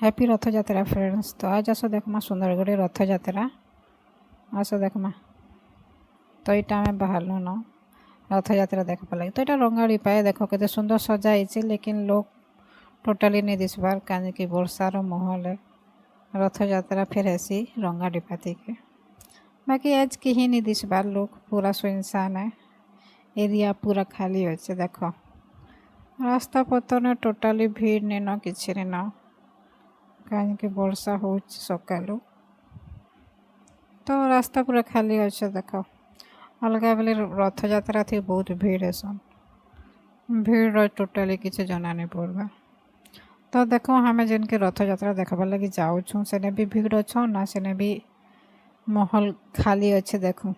Happy Rathyatra friends. तो आज आस देखमा सुंदरगढ़ रथयात्रा आस देखमा। तो यहाँ आम बाहर न रथयात्रा देखा लगे। तो यहाँ रंगाड़ी पाए देख के सुंदर सजाई, लेकिन लोग टोटाली नहीं दिसबार कहीं वर्षार महल है। रथयात्रा फिर ऐसी रंगाड़ी पाती के बाकी आज कहीं नहीं दिसबार, लोग पूरा सुनसान है। एरिया पूरा खाली अच्छे देख रास्ता पथ ने टोटाली भीड़ नहीं न कि न कहीं वर्षा हो सकालू। तो रास्ता पूरा खाली अच्छे देख। अलग बेले रथयात्रा थी बहुत भीड़ है सन, भीड़ टोटाली किसी जना नहीं पड़वा। तो देखो हमें जिनके रथयात्रा देखा लगी जाऊँ से भी भीड़ अच्छो ना से भी महल खाली अच्छे देखूँ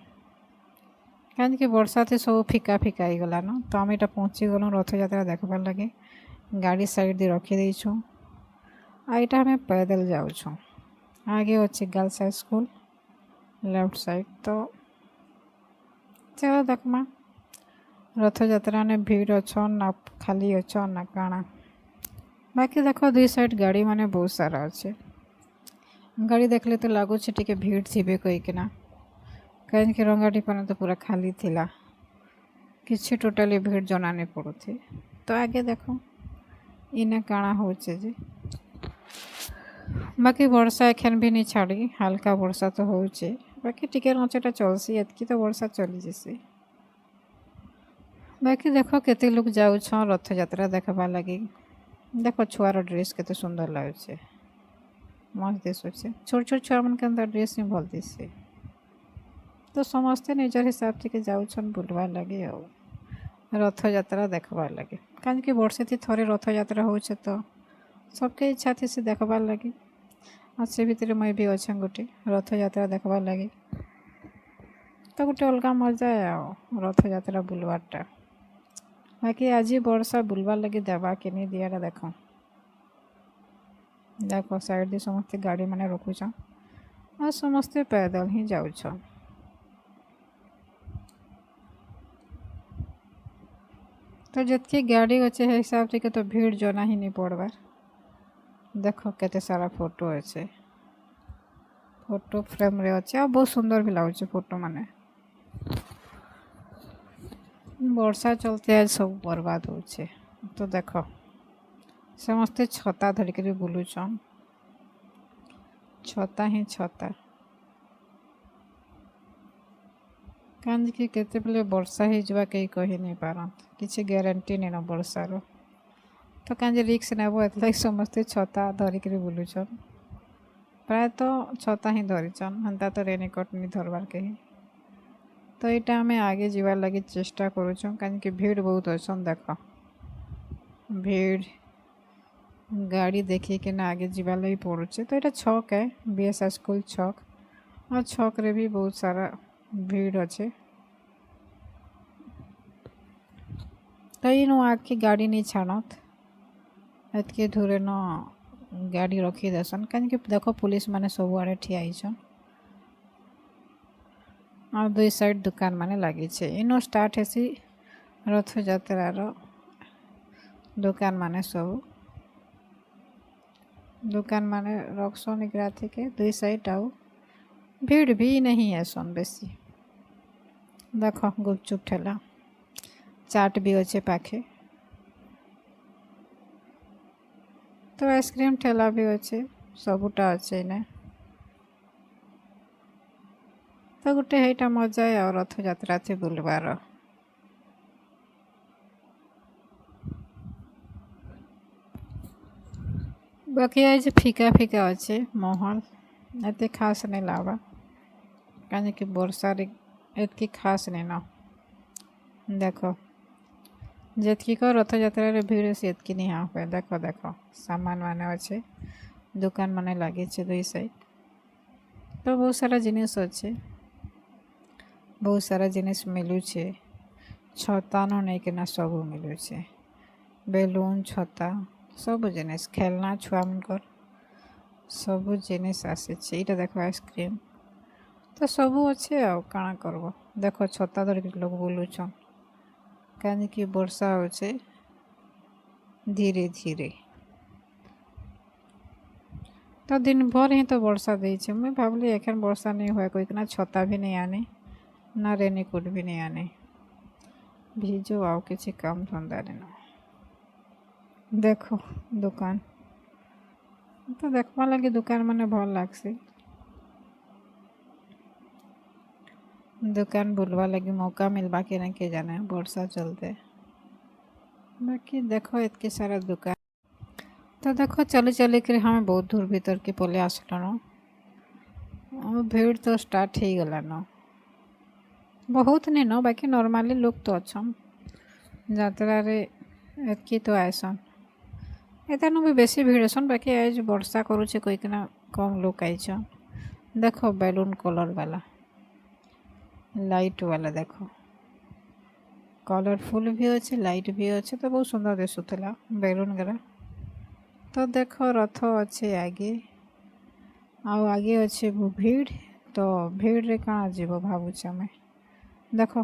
कहीं वर्षा थी सब फिका फिका हो गला न। तो आम यहाँ पहुँची गलु रथयात्रा देखबार लगे। गाड़ी साइड दी रखी देछू आ यहाँ हमें पैदल जाऊँ। आगे अच्छे girls high school left side. तो चलो देखमा रथयात्रा ने भीड़ अच्छो ना खाली अच्छो ना काना। बाकी देखो दुई साइड गाड़ी माने बहुत सारा अच्छे। गाड़ी देखले तो लगुच टे भीड़ थी कहीकिना कहीं रंगाड़ी पाने तो पूरा खाली थिला, किसी टोटाली भीड़ जना नहीं पड़ू थी। तो आगे देखो इने काना होचे जे बाकी वर्षा एखन भी नहीं छाड़ी, हल्का वर्षा तो होचे बाकी टिके नचेटा चलसी एतकी तो वर्षा चली जैसे। बाकी देखो केते लोग जाऊँ रथयात्रा देखा लगी। देखो छुआर ड्रेस केते सुंदर लगे, मस्त दिशुचे। छोट छोट छुआ मन के ड्रेस ही भल दिशे। तो समस्ते निजर हिसाब से जाऊन बुलवार लगे और रथयात्रा देखबार लगे कहीं वर्षे थी थोड़े रथयात्रा हो तो सबके इच्छा थी से देखबार लगे। और से भितर मुई भी अच्छे गोटे रथयात्रा देखबार लगे। तो गोटे अलग मजा है रथयात्रा बुलवारटा। बाकी आज वर्षा बुलवार लगे देवा कि नहीं दिया देख देखो साइड दी समस्ते गाड़ी मैंने रखुच और समस्ते पैदल ही जाऊँ। तो जितकी गाड़ी अच्छे हिसाब से तो भीड़ जना ही नहीं पड़बार। देखो केते सारा फोटो अच्छे, फोटो फ्रेम रे अच्छे और बहुत सुंदर भी लगुच फोटो माने। वर्षा चलते आज सब बर्बाद होचे। तो देखो समस्ते छता धरिक बुलुचन, छता ही छता कहीं केते बेले वर्षा ही जावा कहीं कही नहीं पारत, किसी गारंटी नहीं न वर्षार। तो कहीं रिक्स नेब एत समस्ते छता धरिक बुलुचन, प्राय तो छता ही धरीचन हेन्ता तो रेनिकोट नहीं धरबार कहीं। तो यहाँ आम आगे जीवार लगे चेष्टा करुँ कहीं भीड़ बहुत अच्छन। देख भीड़ गाड़ी देखिए कि ना आगे जीवार लगी पड़ुचे। तो यहाँ छक है बीएस स्कूल छक और छक रे भी बहुत सारा भीड़ अच्छे। तो इन आगे गाड़ी नहीं छाड़त एतके दूरे न गाड़ी रखी देसन कहीं देखो पुलिस माने सब आड़े ठिया और दुई साइड दुकान माने लगी इन स्टार्ट हेसी रथयात्रार दुकान माने सब दुकान माने रखसन इकरा थी के दुई साइड आउ भीड़ भी नहीं है सन बेसी। देखो गुपचुप ठेला चाट भी अच्छे पाखे। तो आइसक्रीम ठेला भी अच्छे सबुटा अच्छे ने। तो गोटे यहाँ मजा है और रथयात्रा थी बुलवार। बाकी आज फिका फिका अच्छे महल एत खास नहीं लगा कहीं वर्षार एतकी खास नहीं न। देखो जितकी को रथयात्रा भीड़ से एतकी नहीं हाँ हुए। देखो देखो सामान माने अच्छे दुकान माने लगे दुई साइड। तो बहुत सारा जिनिस अच्छे, बहुत सारा जिनिस मिलूचे। छता न नहीं कि सब मिलूचे, बेलून छता सब जिनिस खेलना छुआ मनकर सब जिनिस आसे। यहाँ देखो आइसक्रीम तो सब अच्छे आ काना करब। देखो छता धरिक लोग बुलुचन कहीं वर्षा होचे धीरे धीरे। तो दिन भर ही तो वर्षा देछे। मुई भाबली एखन वर्षा नहीं हुए कोई ना छता भी नहीं आने ना रेनीकोट भी नहीं आने ভিজো ଆଉ କିଛି କାମ ଧନ୍ଦାରେ ନ ଦେଖ दुकान तो देखवा लगी दुकान मैंने भल लगसी दुकान बुलवा लगी मौका मिलवा कि नहीं के जाने वर्षा चलते बाकी देखो इतनी सारा दुकान तो देखो चली चली कर हमें बहुत दूर भीतर के पले आसलन भीड़ तो स्टार्ट हो गला न बहुत नहीं न बाकी नॉर्मली लोग तो अच्छन यात्रा रे एतकी तो आयसन एतनु भी बेसी भीड़ असन बाकी आज वर्षा करुचे कोई ना कम लोग आईछन देखो बैलून कलर वाला लाइट वाला देखो कलरफुल भी अच्छे लाइट भी अच्छे तो बहुत सुंदर दिशुला बैलून गरा तो देखो रथ अच्छे आगे आगे अच्छे भीड़ तो भीड़ रे कहाँ जीव भावुचे आम देख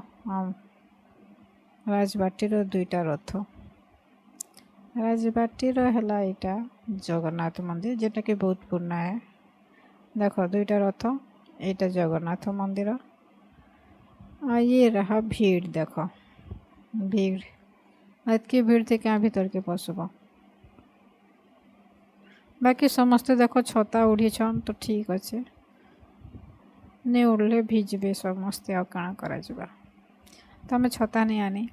राजबाटीर दुईटा रथ राजबाटीर है यहाँ जगन्नाथ मंदिर जेटा कि बहुत पुराना है देख दुईटा रथ यहाँ जगन्नाथ मंदिर आ ये रहा भीड़ देख भीड़ एतकी भीड़ थी क्या भीतर के पशुब बाकी समस्ते देख छता उड़ी छन तो ठीक अच्छे नहीं उड़ले भिजबे समस्ते आ काण करा तो आम छता नहीं आनी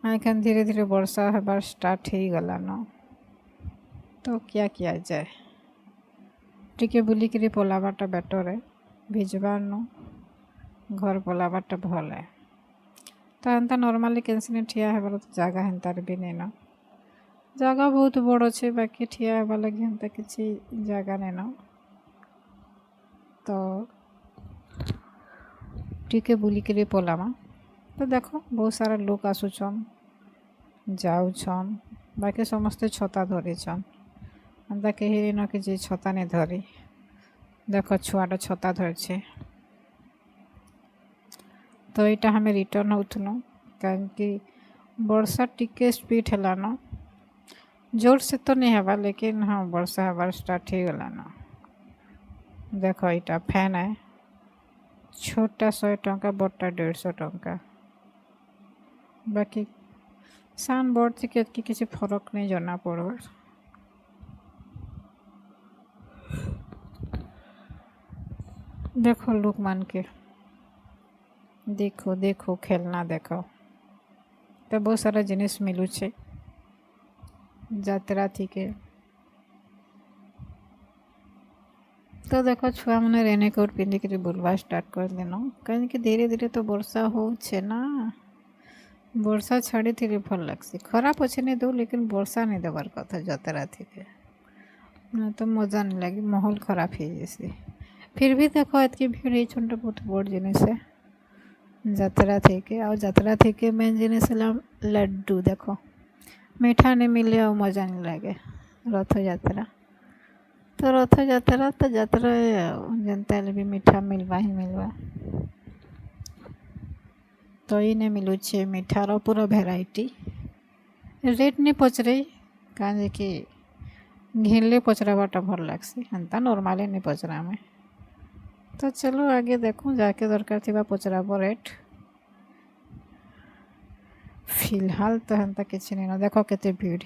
एखन धीरे धीरे वर्षा हबार स्टार्ट हो गला न तो क्या किया जाए टिके बुलिक पलाबाटा बेटर है भिजबार न घर पलाबाटा भल है तो एंता नॉर्मली कैंसिनी ठिया हेबार तो जगह हेन्तार भी नहीं न जगह बहुत बड़ अच्छे बाकी ठिया हेबा लगे हेन्ता किसी जगह नहीं न तो टिके बुलिक पलामा तो देखो बहुत सारा लोग आसुचन जाऊन बाकी समस्ते छता धरीछन एंता कही न कि छता नहीं धरी देख छुआटा छता धरछे तो यहाँ हमें रिटर्न होथुनु कहीं वर्षा टिके स्पीड है न जोर से तो नहीं हवा लेकिन हाँ वर्षा हबार स्टार्ट हो गला न देख यहाँ फैन है छोटा 100 टंका बड़टा 150 टंका बाकी सान बड़ थी किसी फरक नहीं जना पड़वार देखो लोक मान के देखो देखो खेलना देखो तो बहुत सारा जिनिस मिलूचे यात्रा थी के तो देखो छुआ मैंने रेनकोट पिंधिक बुलवा स्टार्ट कर देन कहीं धीरे धीरे तो वर्षा हो ना वर्षा छाड़ी थी भल लगसी खराब अच्छे नहीं दो लेकिन वर्षा नहीं देवार कथा यात्रा थी के ना तो मजा नहीं लगी माहौल खराब हो जैसे फिर भी देखो इतनी भीड़ ये छोटा बहुत बड़ जिनिस है यात्रा थी के और यात्रा थी के मेन जिनिस लड्डू देखो मीठा नहीं मिले और मजा नहीं लगे रथ यात्रा तो यात्रा जनता भी मीठा मिलवा ही मिलवा तो ये नहीं मिलू छे मीठार पूरा भेराइटी रेट नहीं पचरे कहीं कि घिनले पचराबाटा भल लगसी एंता नॉर्मली नहीं पचरा में तो चलो आगे देखूँ जाके दरकार थी पचराब रेट फिलहाल तो हेन्ता किसी नहीं न देख केते भीड़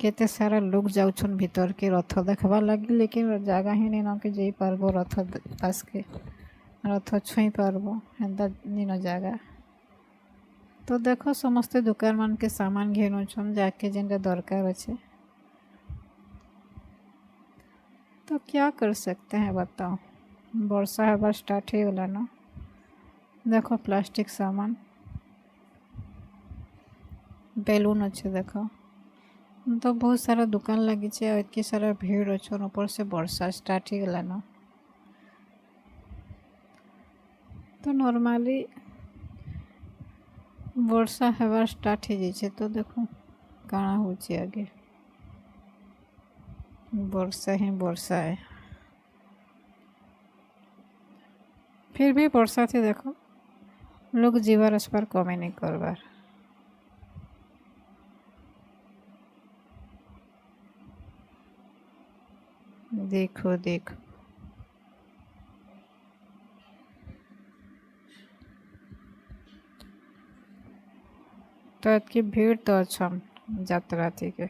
केते सारा लोग जाऊन भीतर के रथ देखवा लगी लेकिन जगह ही नहीं न कि जी पारबो रथ पास के रथ छुई पारबो हेन्ता नहीं न जगह तो देखो समस्ते दुकान मान के सामान घेनुछन जाके जिनका दरकार अच्छे तो क्या कर सकते हैं बताओ वर्षा हवा स्टार्ट हो गला ना देखो प्लास्टिक सामान बैलून अच्छे देखो तो बहुत सारा दुकान लगी और इतनी सारा भीड़ अच्छे ऊपर से वर्षा स्टार्ट हो गला ना तो नॉर्मली वर्षा हवा स्टार्ट हो जाए तो देखो कहाँ हो आगे वर्षा ही वर्षा है फिर भी वर्षा थी देखो लोग जीवार अस्पार कमे नहीं करवार देखो देखो तो एतकी भीड़ तो अच्छन ଯାତ୍ରା থেকে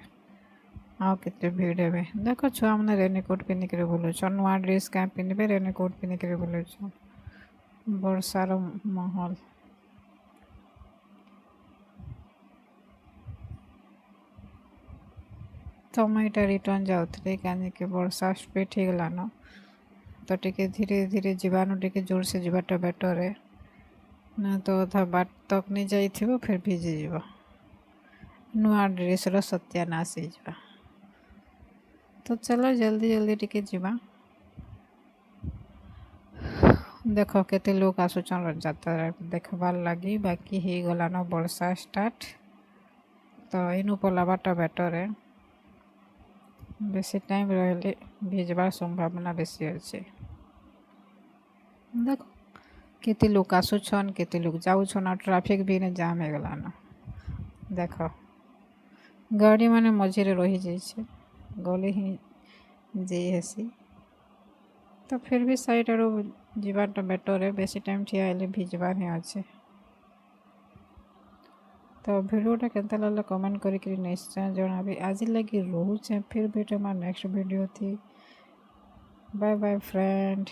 ଆଉ କେତେ ଭିଡ଼ ହେବେ ଦେଖ ଛୁଆମାନେ ରେନିକୋଟ୍ ପିନ୍ଧିକିରି ବୁଲୁଛନ୍ ନୂଆ ଡ୍ରେସ୍ କାଁ ପିନ୍ଧିବେ ରେନିକୋଟ୍ ପିନ୍ଧିକିରି ବୁଲୁଛନ୍ ବର୍ଷାର ମାହୋଲ ତ ମୁଁ ଏଇଟା ରିଟର୍ନ ଯାଉଥିଲି କାହିଁକି ବର୍ଷା ସ୍ପିଡ୍ ହେଇଗଲାନ ତ ଟିକେ ଧୀରେ ଧୀରେ ଯିବାନୁ ଟିକେ ଜୋରସେ ଯିବାଟା ବେଟର୍ है ନା ତ ଅଧା ବାଟ ତକ୍ ନେଇ ଯାଇଥିବ ଫେର୍ ଭିଜିଯିବ ନୂଆ ଡ୍ରେସ୍ର ସତ୍ୟାନାଶ ହେଇଯିବା ତ ଚଲ ଜଲ୍ଦି ଜଲ୍ଦି ଟିକେ ଯିବା देख केते लोग आसुचन रथयात्रा देखबार लगी बाकी ही गलान वर्षा स्टार्ट तो इनू पलाबाटा बेटर है बेसी टाइम रहे भिजबार संभावना बेसी अच्छे देख केते लोग आसुचन केते लोग जाऊछन और ट्रैफिक भी ने जाम हो गलान देख गाड़ी माने मझे रही जाइए गले ही जे हेसी तो फिर भी साइड आड़ जीवाटा बेटर है बेसी टाइम ठिया हेले भिजबार ही अच्छे तो वीडियोटा केनता लागला कमेंट करके निश्चय जनाबे आज लगी रोचे फिर भेट नेक्स्ट वीडियो थी बाय बाय फ्रेंड।